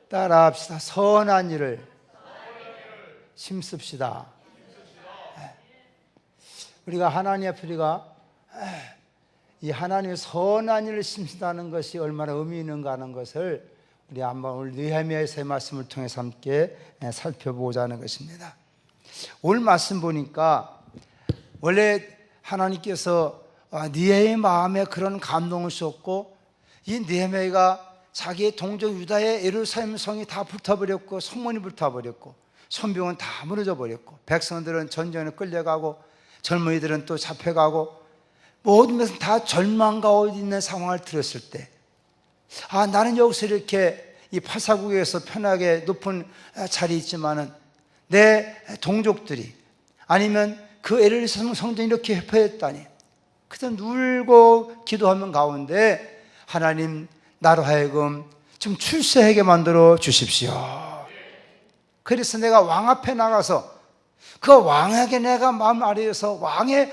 따라합시다. 선한 일을 심습시다. 우리가 하나님 앞에 이 하나님의 선한 일을 심는다는 것이 얼마나 의미 있는가 하는 것을 우리 한번 오늘 느헤미야의 말씀을 통해서 함께 살펴보고자 하는 것입니다. 오늘 말씀 보니까 원래 하나님께서 느헤미야의 마음에 그런 감동을 줬고, 이 느헤미야가 자기의 동족 유다의 예루살렘 성이 다 불타버렸고, 성문이 불타버렸고, 성벽은 다 무너져 버렸고, 백성들은 전쟁에 끌려가고, 젊은이들은 또 잡혀가고, 모든 것은 다 절망 가운데 있는 상황을 들었을 때, 나는 여기서 이렇게 이 파사국에서 편하게 높은 자리에 있지만은 내 동족들이, 아니면 그 예루살렘 성전이 이렇게 회포했다니, 그래서 울고 기도하는 가운데 하나님, 나로 하여금 좀 출세하게 만들어 주십시오. 그래서 내가 왕 앞에 나가서 그 왕에게 내가 마음 아래에서 왕의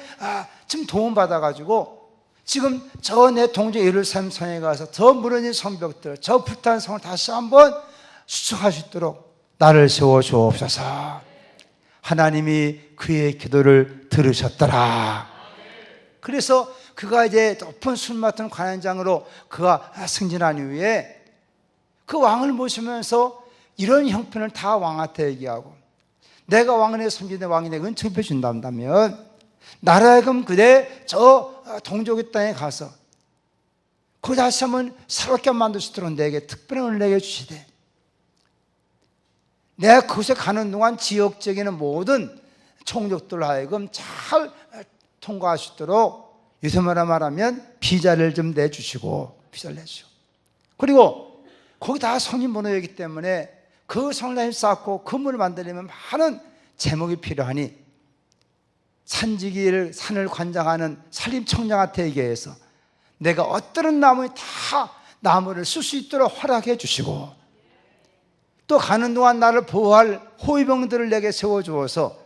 좀 도움받아가지고 지금 저 내 동족 예루살렘 성에 가서 저 무너진 성벽들, 저 불탄 성을 다시 한번 수축할 수 있도록 나를 세워 주옵소서. 하나님이 그의 기도를 들으셨더라. 그래서 그가 이제 높은 술 맡은 관원장으로 그가 승진한 이후에 그 왕을 모시면서 이런 형편을 다 왕한테 얘기하고, 내가 왕은혜 섬기는 왕이 내가 은총해 준다면 나로 하여금 그대 저 동족의 땅에 가서 그 다시 한번 새롭게 만들 수 있도록 내게 특별한 은혜를 내게 주시되, 내가 그곳에 가는 동안 지역적인 모든 총독들로 하여금 잘 통과할 수 있도록, 요새말로 말하면 비자를 좀 내주시고, 비자를 내주시고, 그리고 거기 다 성이 무너졌기 때문에 그 성을 쌓고 건물을 만들려면 많은 제목이 필요하니 산을 관장하는 산림청장한테 얘기해서 내가 어떤 나무를 쓸 수 있도록 허락해 주시고, 또 가는 동안 나를 보호할 호위병들을 내게 세워주어서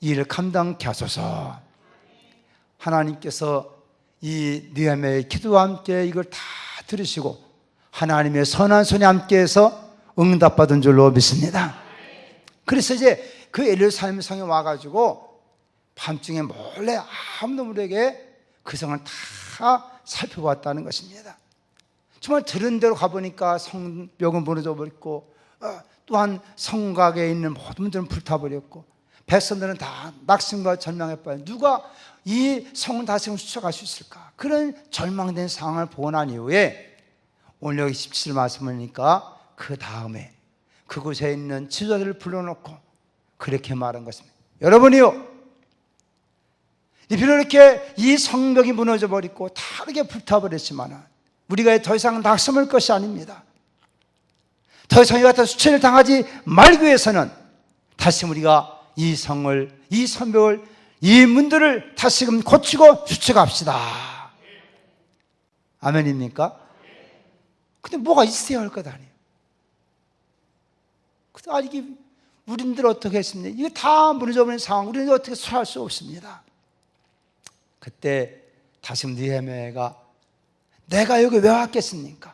이 일을 감당케 하소서. 하나님께서 이 느헤미야의 기도와 함께 이걸 다 들으시고 하나님의 선한 손에 함께해서 응답받은 줄로 믿습니다. 그래서 이제 그 예루살렘 성에 와가지고 밤중에 몰래 아무도 모르게 그 성을 다 살펴봤다는 것입니다. 정말 들은 대로 가보니까 성벽은 무너져 버렸고, 또한 성곽에 있는 모든 분들은 불타버렸고, 백성들은 다 낙심과 절망해버려. 누가 이 성을 다시 수축할 수 있을까? 그런 절망된 상황을 보고 난 이후에 오늘 여기 17절 말씀을 보니까 그 다음에 그곳에 있는 지도자들을 불러놓고 그렇게 말한 것입니다. 여러분이요, 비록 이렇게 이 성벽이 무너져 버리고 다르게 불타버렸지만 우리가 더 이상 낙심할 것이 아닙니다. 더 이상 이 같은 수치를 당하지 말기 위해서는 다시 우리가 이 성을, 이 성벽을, 이 문들을 다시금 고치고 수축합시다. 아멘입니까? 근데 뭐가 있어야 할 것 아니에요. 이게 우리들 어떻게 했습니까? 이게 다 무너져버린 상황, 우리는 어떻게 수할 수 없습니다. 그때 다시 느헤미야가 내가 여기 왜 왔겠습니까?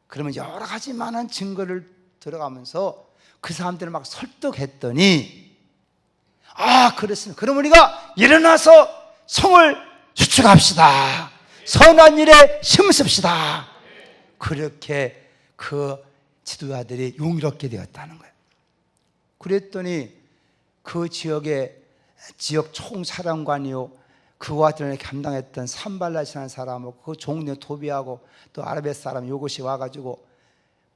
그러면 여러 가지 많은 증거를 들어가면서 그 사람들을 막 설득했더니, 그렇습니다. 그럼 우리가 일어나서 성을 수축합시다. 선한 일에 힘씁시다. 그렇게 그 지도자들이 용기롭게 되었다는 거예요. 그랬더니 그 지역의 지역 총사령관이요, 그와 같은 감당했던 산발랏이라는 사람하고 그 종료 도비하고 또 아랍의 사람 요것이 와가지고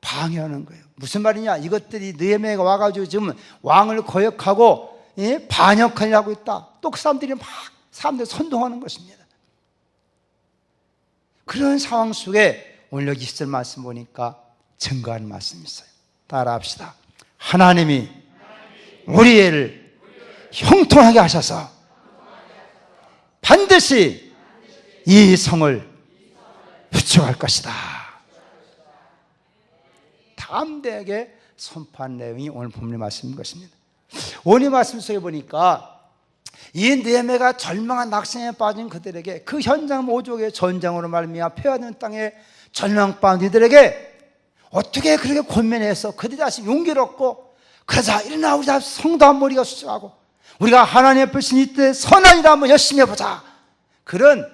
방해하는 거예요. 무슨 말이냐? 이것들이 느헤미야가 와가지고 지금 왕을 거역하고 반역하려고 있다. 또 그 사람들이 막 사람들 선동하는 것입니다. 그런 상황 속에 오늘 여기 20절 말씀 보니까 증거하는 말씀이 있어요. 따라합시다. 하나님이 우리 애를 형통하게 하셔서 반드시 이 성을 수축할 것이다. 담대하게 선포한 내용이 오늘 본문의 말씀인 것입니다. 오늘 말씀 속에 보니까 이 느헤미야가 절망한 낙심에 빠진 그들에게, 그 현장 모족의 전쟁으로 말미암아 폐허된 땅에 절망 빠진 이들에게 어떻게 그렇게 권면해서 그들 자신 용기를 얻고, 그러자 일어나 우리 다 성도 한 머리가 수정하고 우리가 하나님 앞에 신 이때 선한 일 한번 열심히 해보자, 그런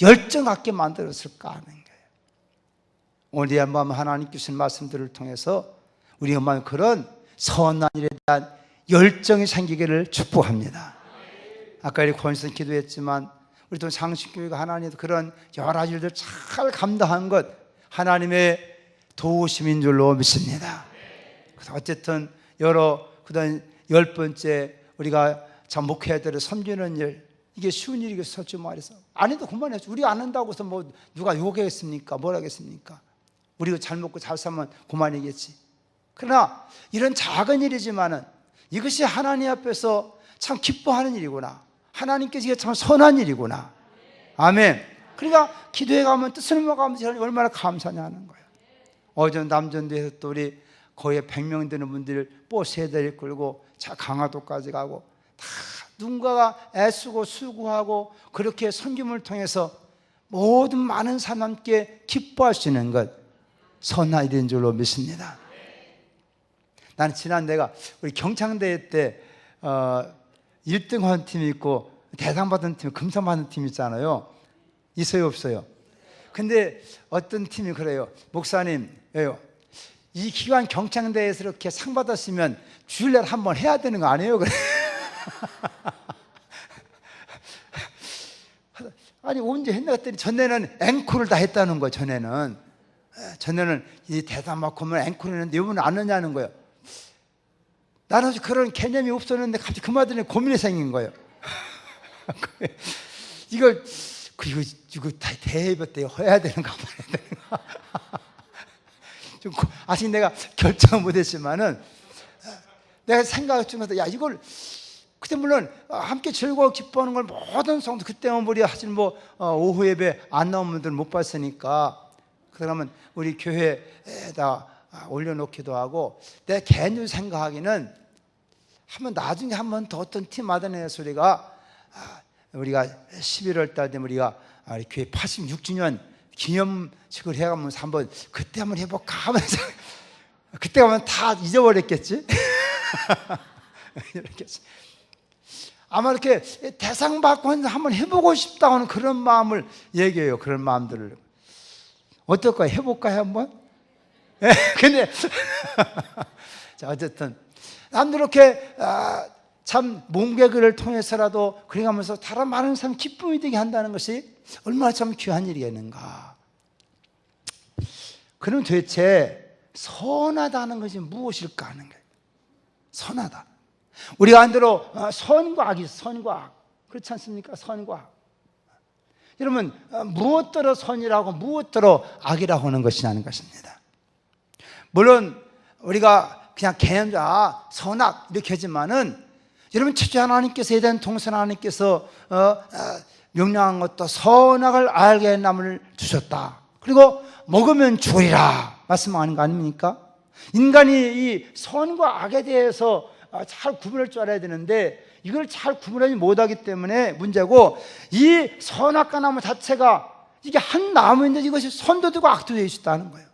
열정 갖게 만들었을까 하는 거예요. 오늘 한번 하나님 주신 말씀들을 통해서 우리 엄마는 그런 선한 일에 대한 열정이 생기기를 축복합니다. 아까 우리 권선 기도했지만 우리 또 상식교회가 하나님의 그런 여러 가지 일들 잘 감당한 것 하나님의 도우심인 줄로 믿습니다. 그래서 어쨌든 그다음 10번째 우리가 참 목회해야 될 섬기는 일, 이게 쉬운 일이겠어. 솔직히 말해서 안 해도 그만해야지. 우리 안 한다고 해서 뭐 누가 욕하겠습니까? 뭘 하겠습니까? 우리가 잘 먹고 잘 살면 그만이겠지. 그러나 이런 작은 일이지만은 이것이 하나님 앞에서 참 기뻐하는 일이구나, 하나님께서 이게 참 선한 일이구나. 아멘. 그러니까 기도해 가면 뜻을 먹으면 얼마나 감사냐는 거예요. 어제 남전도에서 또 우리 거의 100명 되는 분들 버스에 대를 끌고 강화도까지 가고 다 누군가가 애쓰고 수고하고 그렇게 섬김을 통해서 모든 많은 사람께 기뻐할 수 있는 것, 선한 일인 줄로 믿습니다. 나는 지난 내가 우리 경창대회 때 1등 한 팀이 있고 대상 받은 팀, 금상 받은 팀 있잖아요. 있어요, 없어요? 근데 어떤 팀이 그래요. 목사님, 이 기관 경창대회에서 이렇게 상 받았으면 주일날 한번 해야 되는 거 아니에요? 그래. 아니 언제 했나 했더니 전에는 앵콜을 다 했다는 거예요. 전에는 이 대상 받고 하면 앵콜을 했는데 이번은 안 하냐는 거예요. 나는 그런 개념이 없었는데 갑자기 그 말들이 고민이 생긴 거예요. 이거 다 대회비 때 해야 되는가 말아야 되는가. 좀 아직 내가 결정을 못했지만은 내가 생각을 주면서 이걸 그때 물론 함께 즐거워 기뻐하는 걸 모든 성도 그때만 우리 사실 오후 예배 안 나온 분들 못 봤으니까 그러면 우리 교회에다 올려놓기도 하고 내 개인적으로 생각하기는 나중에 한 번 더 어떤 팀 마다내서 우리가 11월 달 되면 우리가 우리 교회 86주년 기념식을 해가면서 그때 한번 해볼까 하면서 그때 가면 다 잊어버렸겠지? 아마 이렇게 대상 받고 한번 해보고 싶다고 하는 그런 마음을 얘기해요. 그런 마음들을 어떨까요? 해볼까요 한번? 근데 자 어쨌든 남들 이렇게 참 몸개그를 통해서라도 그래가면서 다른 많은 사람 기쁨이 되게 한다는 것이 얼마나 참 귀한 일이겠는가. 그럼 도대체 선하다는 것이 무엇일까 하는 거예요. 선하다. 우리가 안대로 선과 악이 선과 악, 그렇지 않습니까? 선과 악. 여러분 무엇대로 선이라고 무엇대로 악이라고 하는 것이냐는 것입니다. 물론 우리가 그냥 개념자 선악 이렇게 하지만은 여러분 첫째 하나님께서 에덴 동산 하나님께서 명령한 것도 선악을 알게 한 나무를 주셨다. 그리고 먹으면 죽으리라 말씀하는 거 아닙니까? 인간이 이 선과 악에 대해서 잘 구분할 줄 알아야 되는데 이걸 잘 구분하지 못하기 때문에 문제고, 이 선악과 나무 자체가 이게 한 나무인데 이것이 선도 되고 악도 되어 있다는 거예요.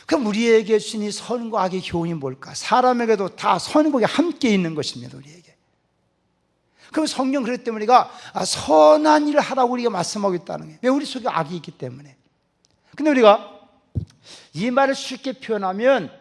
그럼 우리에게 주신 이 선과 악의 교훈이 뭘까? 사람에게도 다 선과 악이 함께 있는 것입니다. 우리에게. 그럼 성경 그랬기 때문에 우리가 선한 일을 하라고 우리가 말씀하고 있다는 거예요. 왜? 우리 속에 악이 있기 때문에. 근데 우리가 이 말을 쉽게 표현하면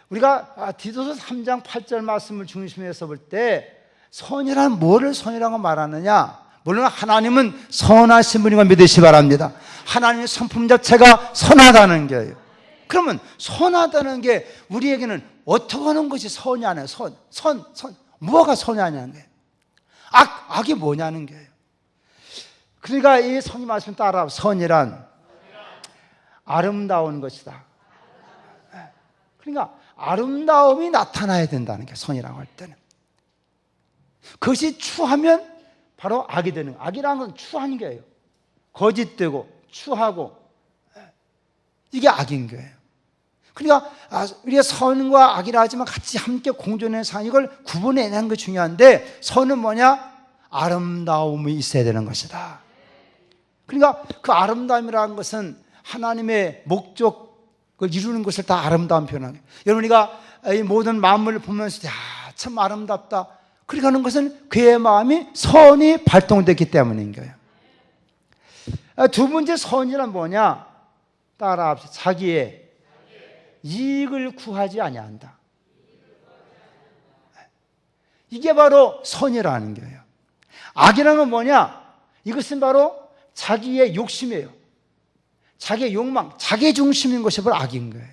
우리가 디도서 3장 8절 말씀을 중심에서 볼 때 선이란 뭐를 선이라고 말하느냐? 물론 하나님은 선하신 분인 걸 믿으시기 바랍니다. 하나님의 성품 자체가 선하다는 거예요. 그러면 선하다는 게 우리에게는 어떻게 하는 것이 선이냐는 뭐가 선이냐는 거예요. 악이 뭐냐는 거예요. 그러니까 이 성경 말씀 따라 선이란 아름다운 것이다. 그러니까 아름다움이 나타나야 된다는 게 선이라고 할 때는. 그것이 추하면 바로 악이 되는 거예요. 악이라는 건 추한 거예요. 거짓되고 추하고 이게 악인 거예요. 그러니까 우리가 선과 악이라 하지만 같이 함께 공존해서 이걸 구분해내는 게 중요한데, 선은 뭐냐? 아름다움이 있어야 되는 것이다. 그러니까 그 아름다움이라는 것은 하나님의 목적 그걸 이루는 것을 다 아름다운 표현하는 거예요. 여러분이가 이 모든 만물을 보면서 참 아름답다 그렇게 하는 것은 그의 마음이 선이 발동됐기 때문인 거예요. 두 번째 선이란 뭐냐? 따라합시다. 자기의 이익을 구하지 아니한다. 이게 바로 선이라는 거예요. 악이라는 건 뭐냐? 이것은 바로 자기의 욕심이에요. 자기의 욕망, 자기 중심인 것이 바로 악인 거예요.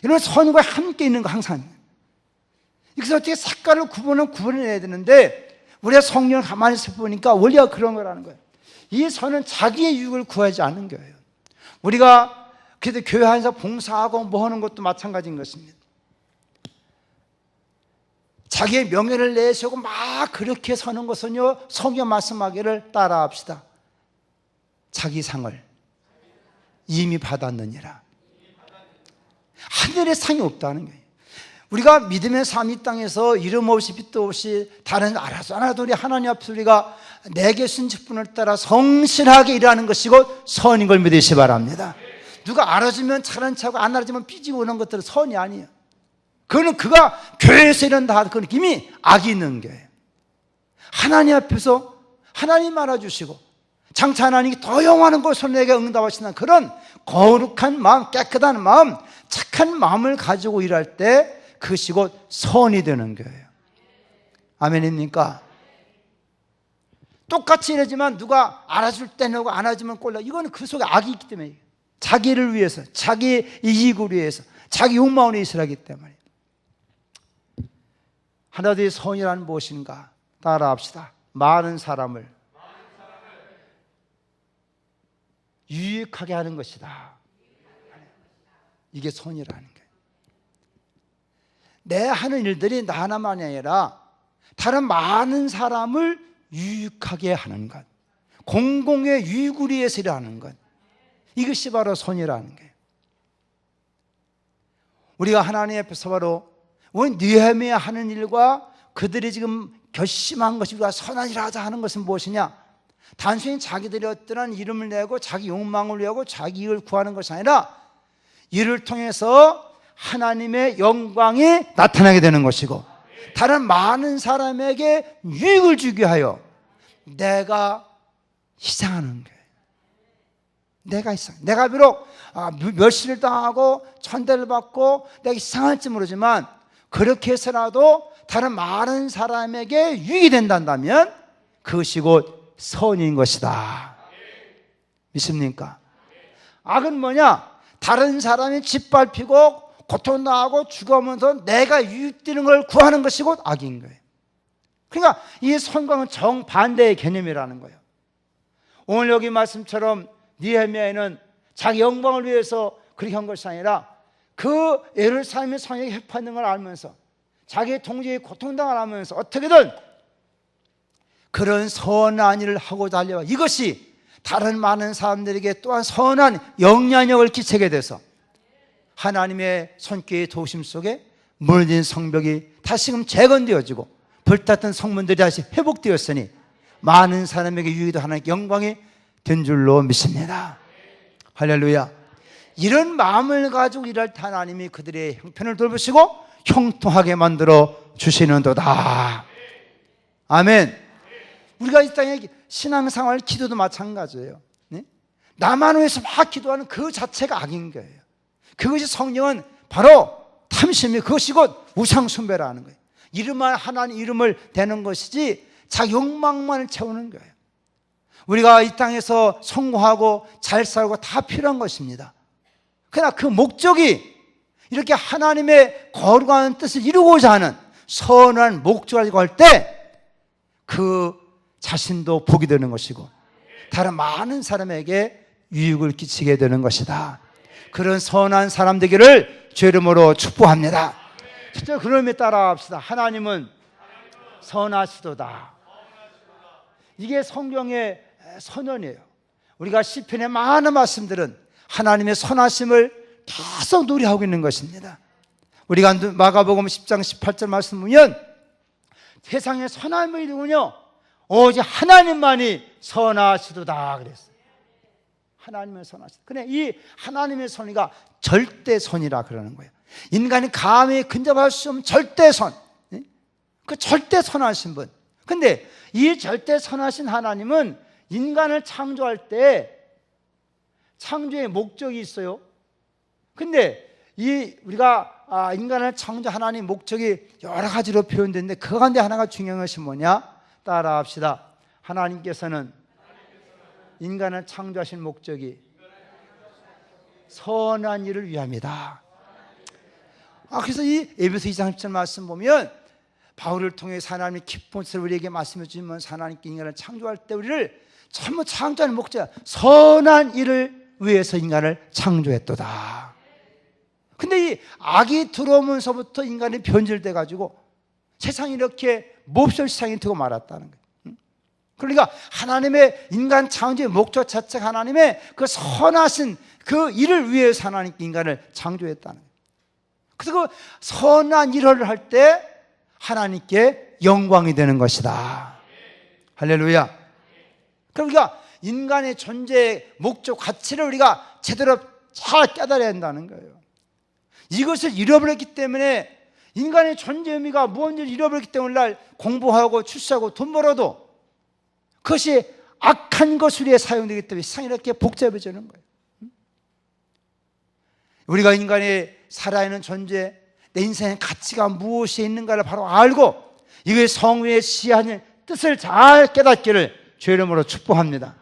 이런 선과 함께 있는 거 항상. 그래서 어떻게 색깔을 구분해내야 되는데 우리가 성경을 가만히 살펴보니까 원리가 그런 거라는 거예요. 이 선은 자기의 유익을 구하지 않는 거예요. 우리가 그래도 교회 안에서 봉사하고 뭐 하는 것도 마찬가지인 것입니다. 자기의 명예를 내세우고 막 그렇게 서는 것은요, 성경 말씀하기를 따라합시다. 자기 상을 이미 받았느니라. 하늘에 상이 없다는 거예요. 우리가 믿음의 삶 이 땅에서 이름 없이 빛도 없이 다른 알아서 하나도 우리 하나님 앞에서 우리가 내게 주신 직분을 따라 성실하게 일하는 것이고 선인 걸 믿으시기 바랍니다. 누가 알아주면 차근차고 안 알아주면 삐지고 오는 것들은 선이 아니에요. 그거는 그가 교회에서 이런다 그 느낌이 악이 있는 거예요. 하나님 앞에서 하나님 알아주시고 장차 하나님이 더 영원한 것을 내게 응답하시는 그런 거룩한 마음, 깨끗한 마음, 착한 마음을 가지고 일할 때 그것이 곧 선이 되는 거예요. 아멘입니까? 똑같이 일하지만 누가 알아줄 때는 하고 안 알아주면 꼴라. 이거는 그 속에 악이 있기 때문에 자기를 위해서, 자기 이익을 위해서, 자기 욕망을 위해서 하기 때문에. 하나님의 선이란 무엇인가? 따라합시다. 많은 사람을 유익하게 하는 것이다. 이게 선이라는 거예요. 내 하는 일들이 나 하나만이 아니라 다른 많은 사람을 유익하게 하는 것, 공공의 유익을 위해서 일하는 것, 이것이 바로 선이라는 거예요. 우리가 하나님 앞에서 바로 느헤미야 하는 일과 그들이 지금 결심한 것이 우리가 선한 일을 하자 하는 것은 무엇이냐? 단순히 자기들이 어떠한 이름을 내고 자기 욕망을 위하고 자기 이익을 구하는 것이 아니라 이를 통해서 하나님의 영광이 나타나게 되는 것이고 다른 많은 사람에게 유익을 주게 하여 내가 희생하는 거예요. 내가 비록 멸시를 당하고 천대를 받고 내가 희생할지 모르지만 그렇게 해서라도 다른 많은 사람에게 유익이 된다면 그것이 곧 선인 것이다. 믿습니까? 악은 뭐냐? 다른 사람이 짓밟히고 고통당하고 죽어오면서 내가 유익되는 걸 구하는 것이 곧 악인 거예요. 그러니까 이 선과는 정반대의 개념이라는 거예요. 오늘 여기 말씀처럼 느헤미야는 자기 영광을 위해서 그렇게 한 것이 아니라 그 예루살렘의 성에 해파는 걸 알면서 자기의 동지의 고통당을 하면서 어떻게든 그런 선한 일을 하고자 하려고 이것이 다른 많은 사람들에게 또한 선한 영향력을 끼치게 돼서 하나님의 손길의 도우심 속에 무너진 성벽이 다시금 재건되어지고 불탔던 성문들이 다시 회복되었으니 많은 사람에게 유익도 하나님의 영광이 된 줄로 믿습니다. 할렐루야. 이런 마음을 가지고 일할 때 하나님이 그들의 형편을 돌보시고 형통하게 만들어 주시는도다. 아멘. 우리가 이 땅에 신앙생활 기도도 마찬가지예요. 네? 나만 위해서 막 기도하는 그 자체가 악인 거예요. 그것이 성령은 바로 탐심이 그것이 곧 우상숭배라는 거예요. 이름만 하나님 이름을 대는 것이지 자기 욕망만을 채우는 거예요. 우리가 이 땅에서 성공하고 잘 살고 다 필요한 것입니다. 그러나 그 목적이 이렇게 하나님의 거룩한 뜻을 이루고자 하는 선한 목적을 가지고 할 때 그 자신도 복이 되는 것이고 다른 많은 사람에게 유익을 끼치게 되는 것이다. 그런 선한 사람 되기를 주 이름으로 축복합니다. 진짜 그런 의미에 따라합시다. 하나님은 선하시도다. 이게 성경의 선언이에요. 우리가 시편의 많은 말씀들은 하나님의 선하심을 계속 노래하고 있는 것입니다. 우리가 마가복음 10장 18절 말씀 보면 세상에 선한 분이 누구냐? 오직 하나님만이 선하시도다 그랬어요. 하나님의 선하시다. 그래, 이 하나님의 선이가 절대선이라 그러는 거예요. 인간이 감히 근접할 수 없는 절대선, 그 절대 선하신 분. 근데 이 절대 선하신 하나님은 인간을 창조할 때 창조의 목적이 있어요. 근데 우리가 인간을 창조 하나님 목적이 여러 가지로 표현되는데 그 가운데 하나가 중요한 것이 뭐냐? 따라합시다. 하나님께서는 인간을 창조하신 목적이 선한 일을 위함이다. 그래서 이 에베소 2장 10절 말씀 보면 바울을 통해서 하나님의 기쁜 뜻을 우리에게 말씀해 주시면서 하나님께 인간을 창조할 때 우리를 전부 창조하는 목적, 선한 일을 위해서 인간을 창조했도다. 근데 이 악이 들어오면서부터 인간이 변질돼 가지고 세상이 이렇게 몹쓸 세상이 되고 말았다는 거예요. 그러니까 하나님의 인간 창조의 목적 자체가 하나님의 그 선하신 그 일을 위해서 하나님께 인간을 창조했다는 거예요. 그래서 그 선한 일을 할 때 하나님께 영광이 되는 것이다. 할렐루야. 그러니까 인간의 존재의 목적 가치를 우리가 제대로 잘 깨달아야 한다는 거예요. 이것을 잃어버렸기 때문에 인간의 존재 의미가 무언지를 잃어버렸기 때문에 날 공부하고 출세하고 돈 벌어도 그것이 악한 것을 위해 사용되기 때문에 세상이 이렇게 복잡해지는 거예요. 우리가 인간의 살아있는 존재, 내 인생의 가치가 무엇이 있는가를 바로 알고 이것의 성령의 시한의 뜻을 잘 깨닫기를 주의 이름으로 축복합니다.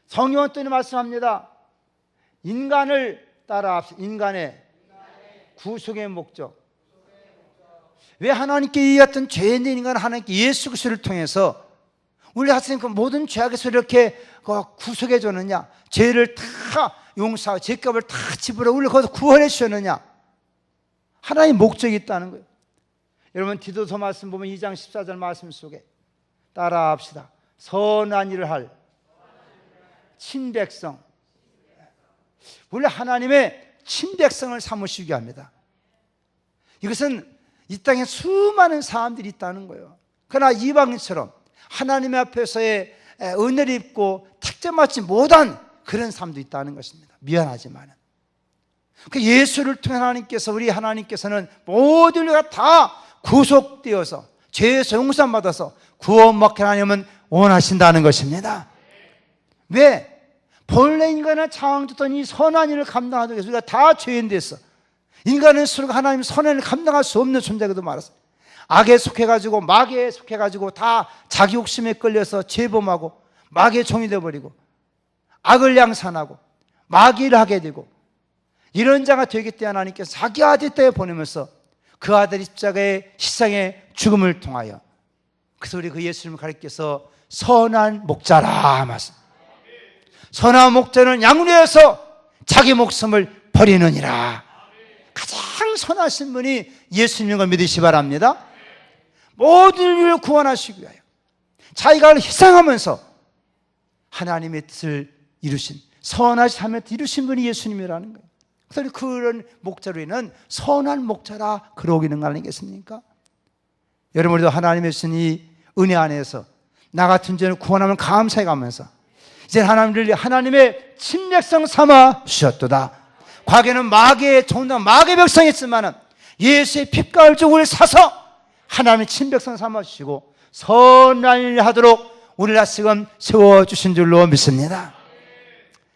성령은 또 말씀합니다. 인간을 따라합시다. 인간의 구속의 목적. 왜 하나님께 이 같은 죄인된 인간을 하나님께 예수 그리스도를 통해서 우리 하신 그 모든 죄악에서 이렇게 구속해 줬느냐? 죄를 다 용서하고 죄값을 다 지불해 우리를 거기서 구원해 주셨느냐? 하나님의 목적이 있다는 거예요. 여러분 디도서 말씀 보면 2장 14절 말씀 속에 따라합시다. 선한 일을 할 친백성. 원래 하나님의 친백성을 삼으시게 합니다. 이것은 이 땅에 수많은 사람들이 있다는 거예요. 그러나 이방인처럼 하나님 앞에서의 은혜를 입고 택점받지 못한 그런 사람도 있다는 것입니다. 미안하지만 그 예수를 통해 우리 하나님께서는 모든 우리가 다 구속되어서 죄에서 용서받아서 구원받게 하나님은 원하신다는 것입니다. 왜? 본래 인간을 창조했던 이 선한 일을 감당하기 위해서 우리가 다 죄인 됐어. 인간은 스스로 하나님 선한 일을 감당할 수 없는 존재가도 말았어. 악에 속해가지고 마귀에 속해가지고 다 자기 욕심에 끌려서 죄범하고 마귀의 종이 되어버리고 악을 양산하고 마귀를 하게 되고 이런 자가 되기 때문에 하나님께서 자기 아들 때 보내면서 그 아들이 십자가의 희생의 죽음을 통하여 그래서 우리 그 예수님을 가리켜서 선한 목자라 말씀. 선한 목자는 양위에서 자기 목숨을 버리느니라. 가장 선하신 분이 예수님을 믿으시 바랍니다. 모든 인류를 구원하시기 위하여 자기가 희생하면서 하나님의 뜻을 이루신 선하신 하나님의 뜻을 이루신 분이 예수님이라는 거예요. 그래서 그런 목자로 인한 선한 목자라 그러고 있는 거 아니겠습니까? 여러분 우리도 하나님의 신이 은혜 안에서 나 같은 죄를 구원하면 감사해 가면서 이제 하나님의 친백성 삼아 주셨도다. 과거에는 마귀의 종당 마귀의 백성이었지만은 예수의 피가 흘려 사서 하나님의 친백성 삼아 주시고 선한 일 하도록 우리를 다시금 세워주신 줄로 믿습니다.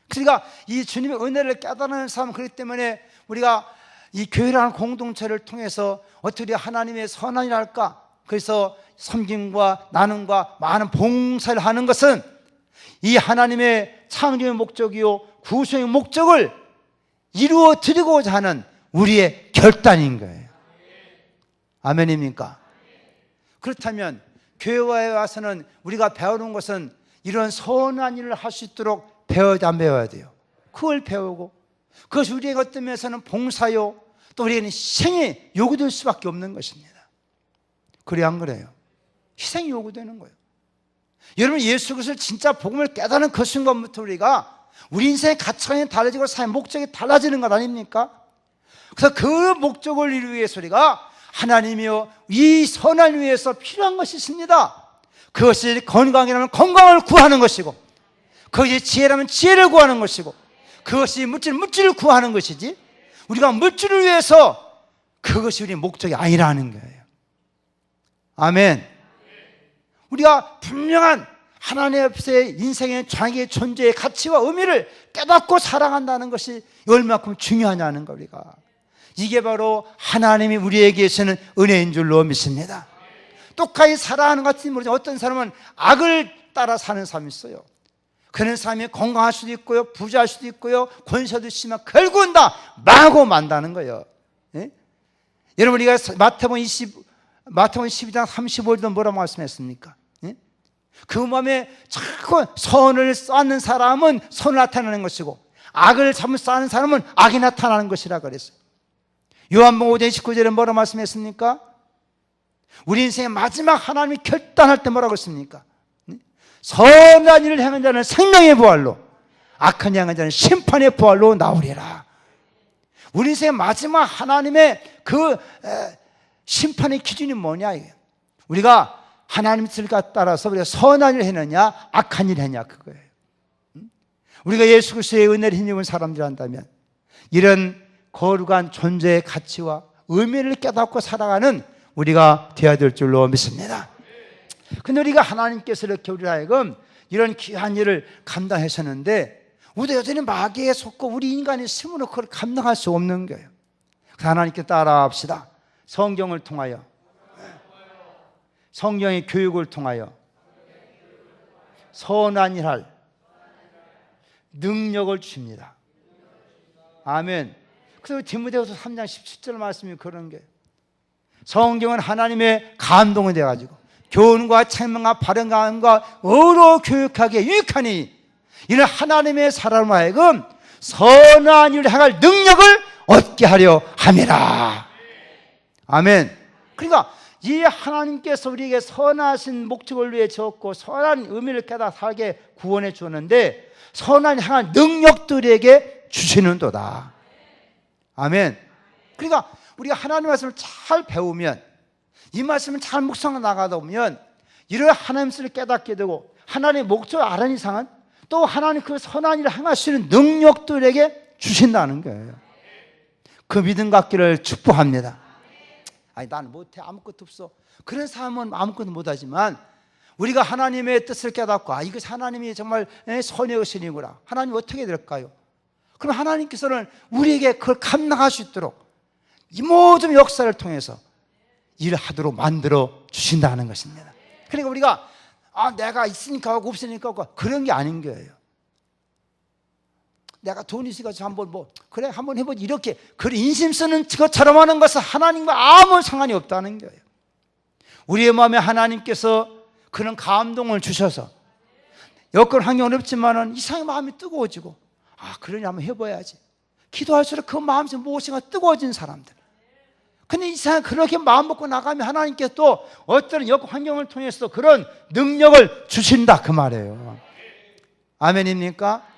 그러니까 이 주님의 은혜를 깨달는 삶, 그렇기 때문에 우리가 이 교회라는 공동체를 통해서 어떻게 하나님의 선한 일을 할까? 그래서 섬김과 나눔과 많은 봉사를 하는 것은 이 하나님의 창조의 목적이요 구속의 목적을 이루어 드리고자 하는 우리의 결단인 거예요. 아멘입니까? 그렇다면 교회에 와서는 우리가 배우는 것은 이런 선한 일을 할 수 있도록 배워야 안 배워야 돼요. 그걸 배우고 그것이 우리에게 어떤 면에서는 봉사요 또 우리에게는 희생이 요구될 수밖에 없는 것입니다. 그래 안 그래요? 희생이 요구되는 거예요. 여러분 예수 그리스도를 진짜 복음을 깨닫는 그 순간부터 우리가 우리 인생의 가치관이 달라지고 삶의 목적이 달라지는 것 아닙니까? 그래서 그 목적을 이루기 위해서 우리가 하나님이요 이 선한 위해서 필요한 것이 있습니다. 그것이 건강이라면 건강을 구하는 것이고 그것이 지혜라면 지혜를 구하는 것이고, 그것이 물질을 구하는 것이지, 우리가 물질을 위해서 그것이 우리 목적이 아니라는 거예요. 아멘. 우리가 분명한 하나님 앞에서의 인생의 자기의 존재의 가치와 의미를 깨닫고 살아간다는 것이 얼마큼 중요하냐는 거, 우리가. 이게 바로 하나님이 우리에게서는 은혜인 줄로 믿습니다. 똑같이 살아가는 것 같은 모르지만 어떤 사람은 악을 따라 사는 사람이 있어요. 그런 사람이 건강할 수도 있고요, 부자할 수도 있고요, 권세도 있지만 결국은 다 망하고 만다는 거예요. 예? 여러분, 우리가 마태복음 12장 35절도 뭐라고 말씀했습니까? 예? 그 마음에 자꾸 선을 쌓는 사람은 선을 나타내는 것이고, 악을 잘못 쌓는 사람은 악이 나타나는 것이라 그랬어요. 요한복음 5장 19절에 뭐라고 말씀했습니까? 우리 인생의 마지막 하나님이 결단할 때 뭐라고 했습니까? 선한 일을 행한 자는 생명의 부활로, 악한 일을 행한 자는 심판의 부활로 나오리라. 우리 인생의 마지막 하나님의 그 심판의 기준이 뭐냐, 이게. 우리가 하나님의 뜻을 따라서 우리가 선한 일을 했느냐, 악한 일을 했냐, 그거예요. 우리가 예수 그리스도의 은혜를 힘입은 사람들이란다면 이런 거룩한 존재의 가치와 의미를 깨닫고 살아가는 우리가 되어야 될 줄로 믿습니다. 근데 우리가 하나님께서 이렇게 우리 하여금 이런 귀한 일을 감당하셨는데, 우리도 여전히 마귀에 속고 우리 인간의 힘으로 그걸 감당할 수 없는 거예요. 그래서 하나님께 따라합시다. 성경을 통하여, 성경의 교육을 통하여 선한 일 할 능력을 주십니다. 아멘. 그래서 디모데후서 3장 17절 말씀이 그런 게, 성경은 하나님의 감동이 되어가지고 교훈과 책망과 바른감과 의로 교육하기에 유익하니, 이는 하나님의 사람으로 하여금 선한 일을 행할 능력을 얻게 하려 함이라. 아멘. 그러니까 이 하나님께서 우리에게 선하신 목적을 위해 주었고 선한 의미를 깨달아 살게 구원해 주었는데, 선한 일을 행할 능력들에게 주시는도다. 아멘. 그러니까 우리가 하나님의 말씀을 잘 배우면, 이 말씀을 잘 묵상해 나가다 보면 이런 하나님의 뜻을 깨닫게 되고, 하나님의 목적을 아는 이상은 또 하나님 그 선한 일을 행할 수 있는 능력들에게 주신다는 거예요. 그 믿음 갖기를 축복합니다. 아니, 나는 못해, 아무것도 없어, 그런 사람은 아무것도 못하지만, 우리가 하나님의 뜻을 깨닫고, 아, 이것이 하나님이 정말 선의 신이구나, 하나님 어떻게 될까요? 그럼 하나님께서는 우리에게 그걸 감당할 수 있도록 이 모든 역사를 통해서 일을 하도록 만들어 주신다는 것입니다. 그러니까 우리가 내가 있으니까 하고 없으니까 하고 그런 게 아닌 거예요. 내가 돈이 있으니까 한번 그래 한번 해보지, 이렇게 그런 인심 쓰는 것처럼 하는 것은 하나님과 아무 상관이 없다는 거예요. 우리의 마음에 하나님께서 그런 감동을 주셔서, 여건 환경 어렵지만은 이상하게 마음이 뜨거워지고, 그러니 한번 해봐야지, 기도할수록 그 마음속에 무엇인가 뜨거워진 사람들. 근데 이상하게 그렇게 마음 먹고 나가면 하나님께서 또 어떤 역 환경을 통해서 그런 능력을 주신다, 그 말이에요. 아멘입니까?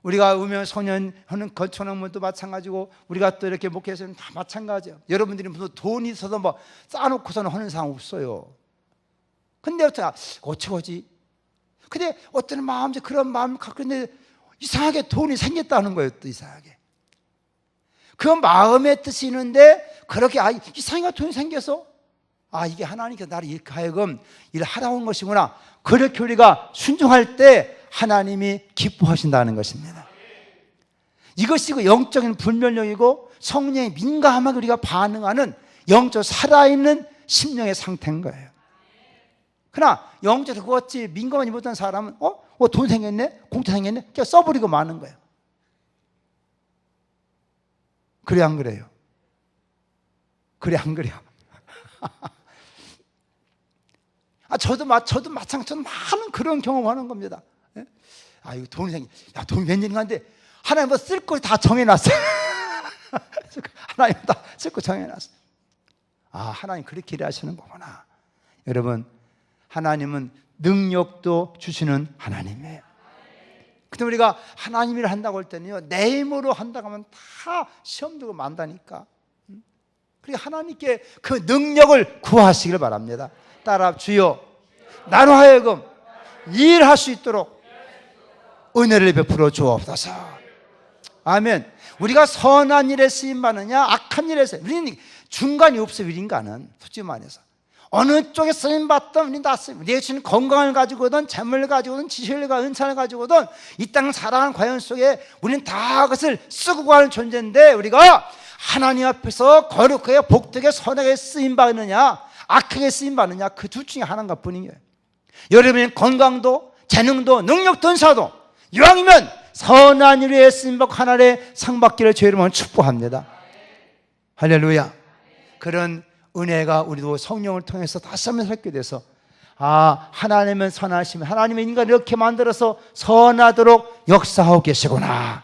우리가 음영 소년 하는 건천학문도 마찬가지고, 우리가 또 이렇게 목회에서는 다 마찬가지예요. 여러분들이 무슨 돈이 있어서 뭐 쌓아놓고서는 하는 사람 없어요. 근데 어쩌지? 근데 어떤 마음에 그런 마음을 갖고 있는데 이상하게 돈이 생겼다는 거예요. 또 이상하게 그 마음의 뜻이 있는데, 그렇게 이상하게 돈이 생겨서 이게 하나님께서 나를 이렇게 하여금 일을 하라고 한 것이구나, 그렇게 우리가 순종할 때 하나님이 기뻐하신다는 것입니다. 이것이 그 영적인 분별력이고 성령의 민감하게 우리가 반응하는 영적 살아있는 심령의 상태인 거예요. 그러나 영적으로 그것이 민감하지 못한 사람은 돈 생겼네, 공짜 생겼네, 그냥 써버리고 마는 거예요. 그래 안 그래요? 그래 안 그래요? 저도 마찬가지로 많은 그런 경험하는 겁니다. 이거 돈이 돈이 웬일인가인데 하나님 뭐 쓸 걸 다 정해놨어요. 하나님 다 쓸 거 정해놨어요. 하나님 그렇게 일하시는 거구나. 여러분, 하나님은 능력도 주시는 하나님이에요. 근데 우리가 하나님 일을 한다고 할 때는요, 내 힘으로 한다고 하면 다 시험 들고 만다니까. 그러니까 하나님께 그 능력을 구하시길 바랍니다. 따라, 주여 나로 하여금 일할 수 있도록 은혜를 베풀어 주옵소서. 아멘. 우리가 선한 일에 쓰임 받느냐 악한 일에 쓰임, 우리는 중간이 없어. 우리 인간은 솔직히 말해서 어느 쪽에 쓰임 받든 우리는 다 쓰임. 우리가 주는 건강을 가지고든 재물을 가지고든 지식과 은사를 가지고든 이 땅 살아가는 과연 속에 우리는 다 그것을 쓰고 가는 존재인데, 우리가 하나님 앞에서 거룩하게 복되게 선하게 쓰임 받느냐 악하게 쓰임 받느냐, 그 둘 중에 하나인 것 뿐이에요. 여러분의 건강도 재능도 능력도 은사도 이왕이면 선한 일에 쓰임받고 하나님의 상 받기를 주 이름으로 축복합니다. 할렐루야. 그런 은혜가 우리도 성령을 통해서 다시 한번 살게 돼서, 하나님은 선하시면 하나님은 인간을 이렇게 만들어서 선하도록 역사하고 계시구나,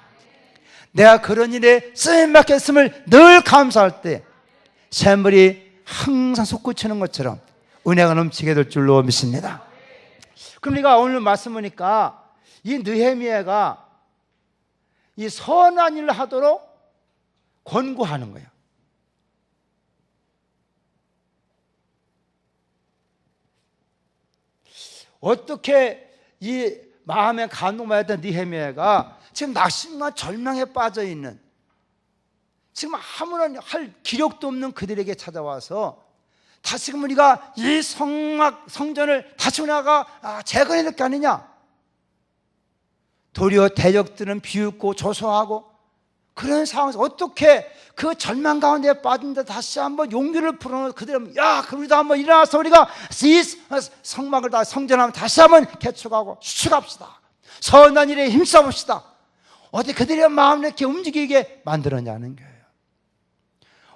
내가 그런 일에 쓰임받게 했음을 늘 감사할 때 샘물이 항상 솟구치는 것처럼 은혜가 넘치게 될 줄로 믿습니다. 그럼 우리가 오늘 말씀 보니까 이 느헤미야가 이 선한 일을 하도록 권고하는 거예요. 어떻게 이 마음에 감동받았던 느헤미야가 지금 낙심과 절망에 빠져 있는, 지금 아무런 할 기력도 없는 그들에게 찾아와서 다시금 우리가 이 성전을 다시 우리가 재건해야 될 게 아니냐, 도리어 대적들은 비웃고 조소하고 그런 상황에서 어떻게 그 절망 가운데 빠진데 다시 한번 용기를 풀어놓고 그들은 그럼 우리도 한번 일어나서 우리가 이 성막을 다 성전하면 다시 한번 개축하고 수축합시다, 선한 일에 힘써봅시다. 어떻게 그들의 마음을 이렇게 움직이게 만들었냐는 거예요.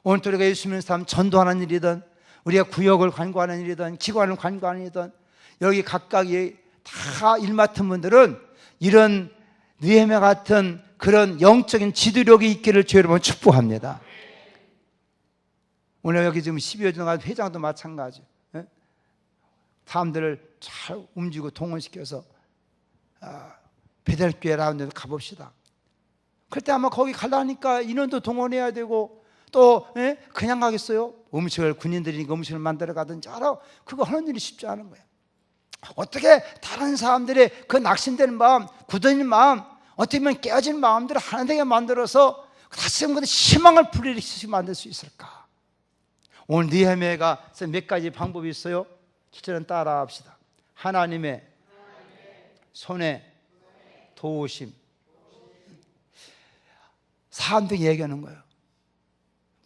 오늘 또 우리가 예수 믿는 사람 전도하는 일이든 우리가 구역을 관고하는 일이든 기관을 관고하는 일이든 여기 각각이 다 일 맡은 분들은 이런 느헤미야 같은 그런 영적인 지도력이 있기를 주 여러분 축복합니다. 오늘 여기 지금 12여 주 동안 회장도 마찬가지, 사람들을 잘 움직이고 동원시켜서 베델교회라는 데 가봅시다. 그때 아마 거기 가려니까 인원도 동원해야 되고 또 그냥 가겠어요? 음식을 군인들이 음식을 만들어 가든지 그거 하는 일이 쉽지 않은 거예요. 어떻게 다른 사람들의 그 낙심되는 마음, 굳어있는 마음, 어떻게 보면 깨어진 마음들을 하나 되게 만들어서 다시 한번 희망을 불러일으키게 만들 수 있을까? 오늘 느헤미야가 몇 가지 방법이 있어요. 첫째는 따라합시다. 하나님의 손에 도우심. 사람들이 얘기하는 거예요.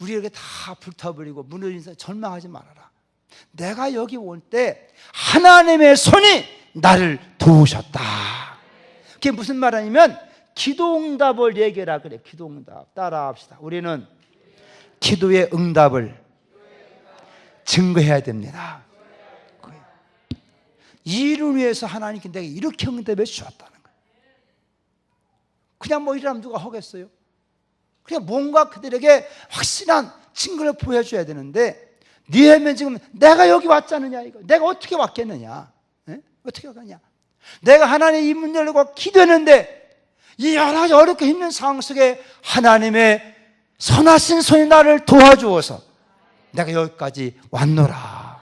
우리에게 다 불타버리고 무너진 절망하지 말아라. 내가 여기 올 때 하나님의 손이 나를 도우셨다. 그게 무슨 말 아니면 기도응답을 얘기하라 그래. 기도응답 따라합시다. 우리는 기도의 응답을 증거해야 됩니다. 이 일을 위해서 하나님께 내가 이렇게 응답해 주셨다는 거예요. 그냥 이러면 누가 하겠어요? 그냥 뭔가 그들에게 확실한 증거를 보여줘야 되는데, 느헤미야는 지금 내가 여기 왔잖느냐, 이거 내가 어떻게 왔겠느냐, 어떻게 왔겠냐, 내가 하나님의 이 문 열고 기도했는데 이 여러 가지 어렵게 힘든 상황 속에 하나님의 선하신 손이 나를 도와주어서 내가 여기까지 왔노라.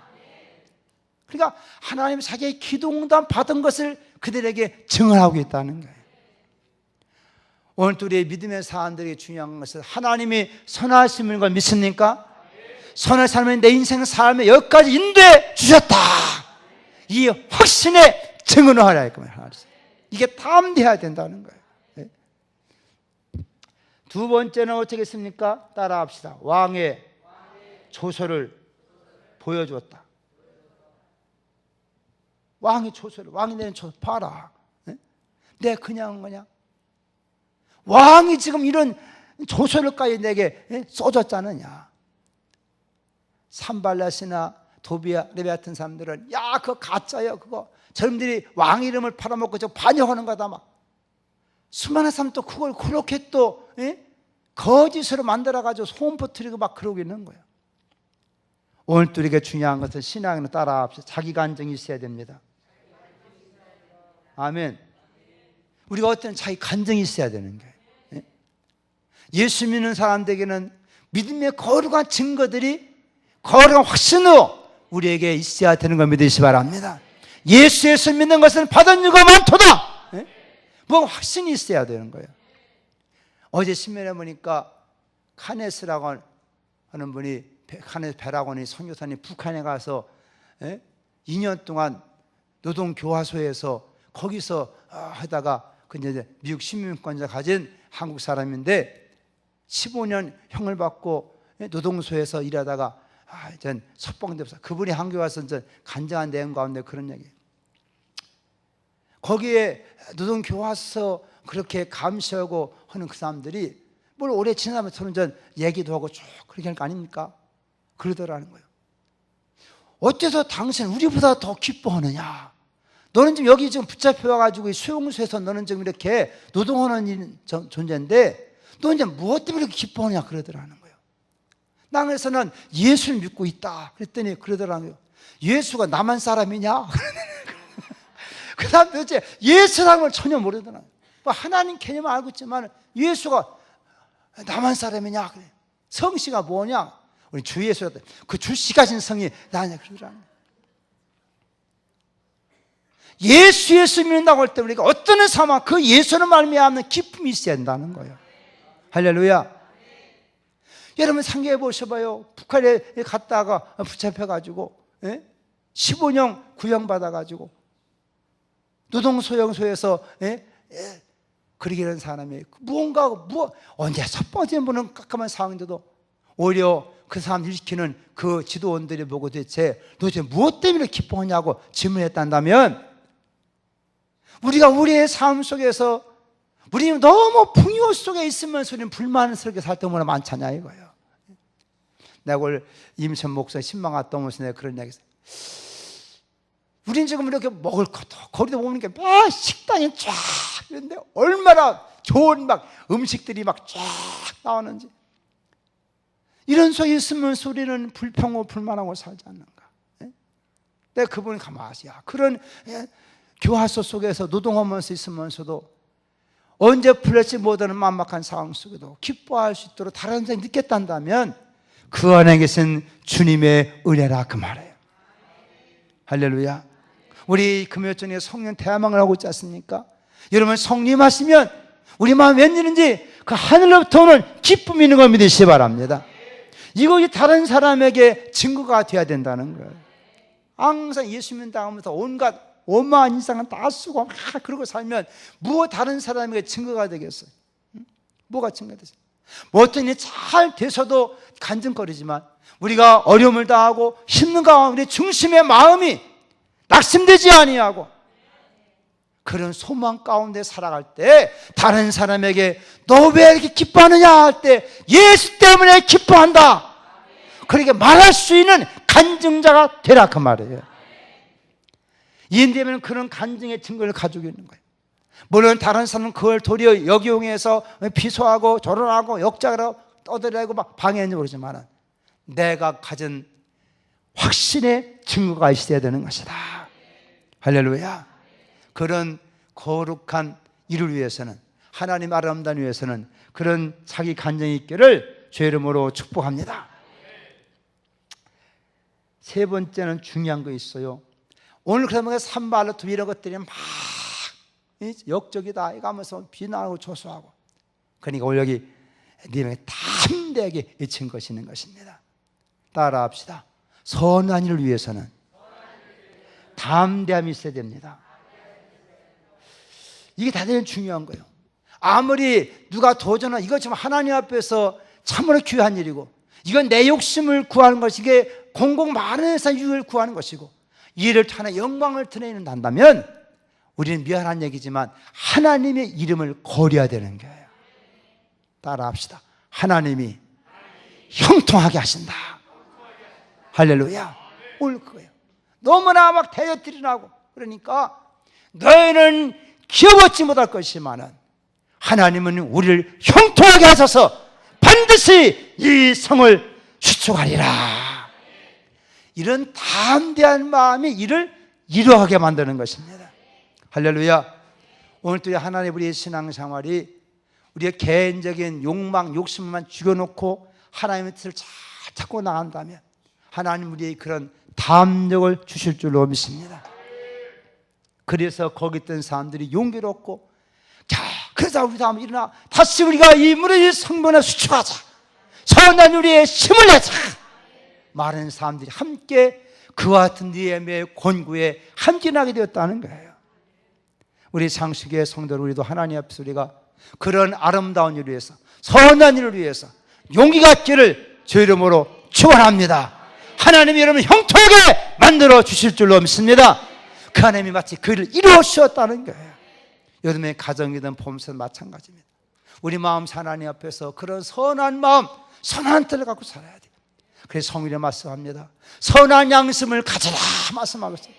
그러니까 하나님 자기의 기도응답 받은 것을 그들에게 증언하고 있다는 거예요. 오늘 우리의 믿음의 사람들이 중요한 것은 하나님이 선하심을 걸 믿습니까? 선한 삶을 내 인생 삶에 여기까지 인도해 주셨다, 이 확신에 증언을 하라 했거든요. 이게 담대해야 된다는 거예요. 두 번째는 어떻게 했습니까? 따라합시다. 왕의 조서를 보여주었다. 왕의 조서를, 왕이 내는 조서 봐라. 내가 그냥 거냐? 왕이 지금 이런 조서를까지 내게 써줬잖느냐. 산발랏이나 도비아, 레베 같은 사람들은 그거 가짜예요. 그거 젊은들이 왕 이름을 팔아먹고 저 반역하는 거다 막. 수많은 사람 또 그걸 그렇게 또 거짓으로 만들어가지고 소문 퍼뜨리고 막 그러고 있는 거예요. 오늘 또 우리가 중요한 것은 신앙으로 따라합시다. 자기 간증이 있어야 됩니다. 아멘. 우리가 어떤 자기 간증이 있어야 되는 거예요. 예수 믿는 사람들에게는 믿음의 거룩한 증거들이, 거룩한 확신으로 우리에게 있어야 되는 걸 믿으시기 바랍니다. 예수에서 믿는 것은 받은 이유가 많도다. 뭔가 확신이 있어야 되는 거예요. 어제 신문에 보니까 카네스라고 하는 분이, 카네스 베라곤이 선교사님 북한에 가서 2년 동안 노동교화소에서 거기서 하다가 이제 미국 시민권자 가진 한국 사람인데 15년 형을 받고 노동소에서 일하다가 전 석방돼서 그분이 한국에 와서 이제 간증한 내용 가운데 그런 얘기. 거기에 노동교화소 그렇게 감시하고 하는 그 사람들이 뭘 오래 지나면 서로 전 얘기도 하고 쭉 그렇게 할 거 아닙니까? 그러더라는 거예요. 어째서 당신 우리보다 더 기뻐하느냐? 너는 지금 여기 지금 붙잡혀 와가지고 수용소에서 너는 지금 이렇게 노동하는 존재인데 너 이제 무엇 때문에 이렇게 기뻐하느냐? 그러더라는 거예요. 나 그래서는 예수를 믿고 있다. 그랬더니 그러더라는 거예요. 예수가 남한 사람이냐? 그 사람 도대체 예수라는 걸 전혀 모르더라는 거예요. 뭐 하나님 개념을 알고 있지만 예수가 남한 사람이냐? 그래. 성씨가 뭐냐? 우리 주 예수였다. 그 주씨 가진 성이 나냐? 그러더라는 거예요. 예수 믿는다고 할 때 우리가 어떤 상황, 그 예수는 말미암는 기쁨이 있어야 된다는 거예요. 할렐루야. 여러분 상상해 보셔봐요. 북한에 갔다가 붙잡혀가지고 15년 구형받아가지고 노동소용소에서 그러게 하는 사람이 무언가 언제 첫 번째 보는 깜깜한 상황인데도 오히려 그 사람 일으키는 그 지도원들이 보고 도대체 무엇 때문에 기뻐하냐고 질문했단다면 우리가 우리의 삶 속에서 우리는 너무 풍요 속에 있으면서 우리는 불만스럽게 살 때보다 많잖냐 이거예요. 내가 오늘 임천 목사 신방 갔다 오면서 내가 그런 얘기 했어요. 우리는 지금 이렇게 먹을 것도 거리도 보면 막 식당이 쫙 있는데 얼마나 좋은 막 음식들이 막 쫙 나오는지 이런 속에 있으면서 우리는 불평하고 불만하고 살지 않는가? 내가 그분이 가만히 그런 교화소 속에서 노동하면서 있으면서도 언제 풀릴지 못하는 만막한 상황 속에도 기뻐할 수 있도록 다른 사람이 느꼈단다면 그 안에 계신 주님의 은혜라 그 말이에요. 할렐루야. 우리 금요 저녁에 성령 대화망을 하고 있지 않습니까? 여러분 성령하시면 우리 마음에 웬일인지 그 하늘로부터 오는 기쁨이 있는 걸 믿으시기 바랍니다. 이것이 다른 사람에게 증거가 되어야 된다는 거예요. 항상 예수 믿는다 하면서 온갖 오만한 인상은 다 쓰고 막 그러고 살면 무엇 다른 사람에게 증거가 되겠어요? 뭐가 증거가 되겠어요? 뭐 어떤 일이 잘 돼서도 간증거리지만 우리가 어려움을 당하고 힘든 가운데 중심의 마음이 낙심되지 아니하고 그런 소망 가운데 살아갈 때 다른 사람에게 너 왜 이렇게 기뻐하느냐 할 때 예수 때문에 기뻐한다 그렇게 말할 수 있는 간증자가 되라 그 말이에요. 이인되면 그런 간증의 증거를 가지고 있는 거예요. 물론 다른 사람은 그걸 도리어 역이용해서 비소하고 조롱하고 역작하고 떠들어대고 막 방해했는지 모르지만 내가 가진 확신의 증거가 있어야 되는 것이다. 할렐루야. 그런 거룩한 일을 위해서는 하나님 아름다운 위해서는 그런 자기 간증이 있기를 주의 이름으로 축복합니다. 세 번째는 중요한 거 있어요. 오늘 그러면 산발로투 이런 것들이 막 역적이다 이거 하면서 비난하고 조소하고 그러니까 오늘 여기 니네 담대하게 외친 것이 있는 것입니다. 따라합시다. 선한 일을 위해서는 담대함이 있어야 됩니다. 이게 대단히 중요한 거예요. 아무리 누가 도전한 이거 지금 하나님 앞에서 참으로 귀한 일이고 이건 내 욕심을 구하는 것이 이게 공공 많은 세상 유익을 구하는 것이고 이를 통해 영광을 드러낸다면 우리는 미안한 얘기지만 하나님의 이름을 거려야 되는 거예요. 따라합시다. 하나님이 형통하게 하신다. 할렐루야. 오늘 그거예요. 너무나 막 다이어트를 하고 그러니까 너희는 기업얻지 못할 것이지만 하나님은 우리를 형통하게 하셔서 반드시 이 성을 수축하리라. 이런 담대한 마음이 이를 이루어가게 만드는 것입니다. 할렐루야. 오늘 또 하나님 우리의 신앙생활이 우리의 개인적인 욕망, 욕심만 죽여놓고 하나님의 뜻을 잘 찾고 나간다면 하나님 우리의 그런 담력을 주실 줄로 믿습니다. 그래서 거기 있던 사람들이 용기를 얻고 자, 그러자 우리 다음 일어나 다시 우리가 이 무너진 성문에 수축하자. 선한 우리의 힘을 내자. 많은 사람들이 함께 그와 같은 느헤미야의 권고에 함께나게 되었다는 거예요. 우리 장수교회 성도들, 우리도 하나님 앞에서 우리가 그런 아름다운 일을 위해서, 선한 일을 위해서 용기가 있기를 주 이름으로 축원합니다. 하나님이 여러분 형통하게 만들어 주실 줄로 믿습니다. 그 하나님이 마치 그 일을 이루어 주셨다는 거예요. 여러분의 가정이든 보험에서 마찬가지입니다. 우리 마음 하나님 앞에서 그런 선한 마음, 선한 뜻을 갖고 살아야 돼요. 그래서 성경에 말씀합니다. 선한 양심을 가져라 말씀하고 있어요.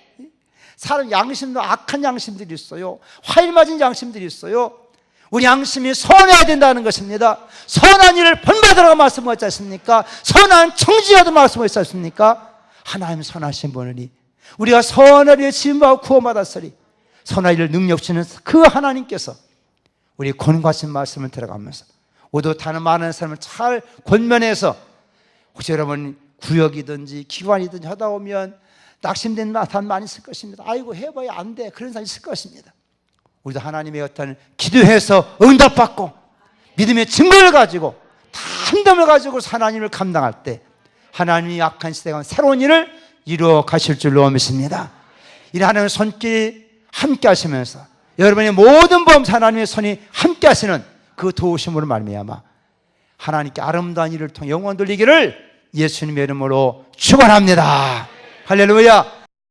사람 양심도 악한 양심들이 있어요. 화일 맞은 양심들이 있어요. 우리 양심이 선해야 된다는 것입니다. 선한 일을 본받으라고 말씀하지 않습니까? 선한 청지하도 말씀하지 않습니까? 하나님 선하신 분이니 우리가 선한 일을 지음받고 구원받았으리 선한 일을 능력주시는 그 하나님께서 우리 권고하신 말씀을 들어가면서 오도 다른 많은 사람을 잘 권면해서 혹시 여러분 구역이든지 기관이든지 하다 보면 낙심된 사람 많이 있을 것입니다. 아이고 해봐야 안 돼. 그런 사람이 있을 것입니다. 우리도 하나님의 어떤 기도해서 응답받고 믿음의 증거를 가지고 담담을 가지고 하나님을 감당할 때 하나님이 약한 시대가 새로운 일을 이루어 가실 줄로 믿습니다. 이 하나님의 손길이 함께 하시면서 여러분의 모든 범 하나님의 손이 함께 하시는 그 도우심으로 말미암아 하나님께 아름다운 일을 통해 영원 돌리기를 예수님의 이름으로 축원합니다. 할렐루야.